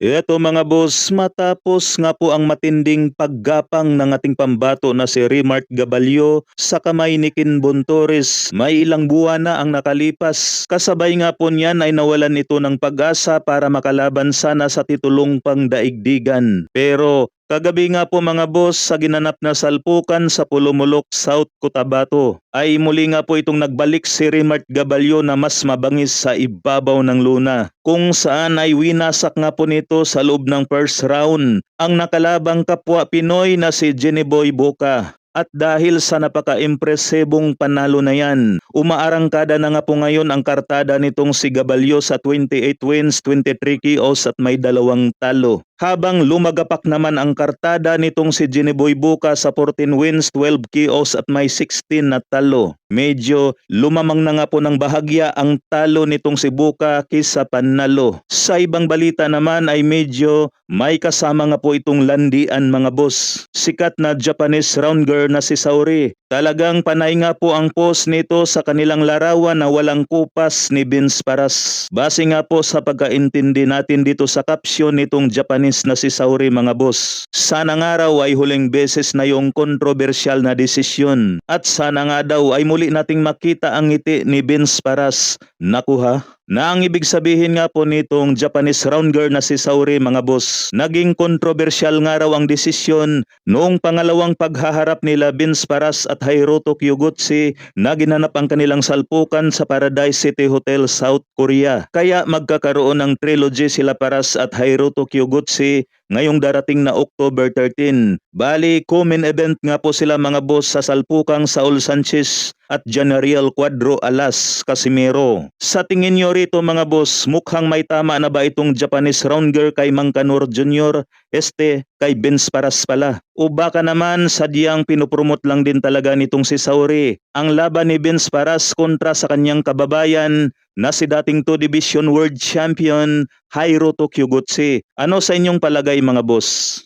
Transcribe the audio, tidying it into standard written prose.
Eto mga boss, matapos nga po ang matinding paggapang ng ating pambato na si Remart Gabalio sa kamay ni Kinbon Torres, may ilang buwan na ang nakalipas. Kasabay nga po niyan ay nawalan ito ng pag-asa para makalaban sana sa titulong pangdaigdigan. Pero kagabi nga po mga boss, sa ginanap na salpukan sa Pulumulok, South Cotabato, ay muli nga po itong nagbalik si Remart Gabalio na mas mabangis sa ibabaw ng luna, kung saan ay winasak nga po nito sa loob ng first round ang nakalabang kapwa Pinoy na si Jeniboy Boca. At dahil sa napaka-impresibong panalo na yan, umaarangkada na nga po ngayon ang kartada nitong si Gabalio sa 28 wins, 23 KOs at may 2 talo. Habang lumagapak naman ang kartada nitong si Jeniboy Boca sa 14 wins, 12 KOs at may 16 na talo. Medyo lumamang na nga po ng bahagya ang talo nitong si Boca kisa panalo. Sa ibang balita naman ay medyo may kasama nga po itong landian mga boss. Sikat na Japanese round girl na si Saori. Talagang panay nga po ang post nito sa kanilang larawan na walang kupas ni Vince Paras. Base nga po sa pagkaintindi natin dito sa caption nitong Japanese na si Saori mga boss. Sana nga raw ay huling beses na yung kontrobersyal na desisyon. At sana nga daw ay muli nating makita ang ngiti ni Vince Paras. Naku ha? Na ang ibig sabihin nga po nitong Japanese round girl na si Saori mga boss, naging kontrobersyal nga raw ang desisyon noong pangalawang paghaharap nila Vince Paras at Hiroto Kyogutsi na ginanap ang kanilang salpukan sa Paradise City Hotel, South Korea. Kaya magkakaroon ng trilogy sila Paras at Hiroto Kyogutsi ngayong darating na October 13. Bali, co-main event nga po sila mga boss sa salpukang Saul Sanchez at Janariel Cuadro Alas Casimero. Sa tingin nyo rito mga boss, mukhang may tama na ba itong Japanese round girl kay Mang Kanor Jr. Kay Vince Paras pala? O baka naman sadyang pinupromote lang din talaga nitong si Saori ang laban ni Vince Paras kontra sa kanyang kababayan na si dating 2 Division World Champion Hiroto Kyogutsi. Ano sa inyong palagay mga boss?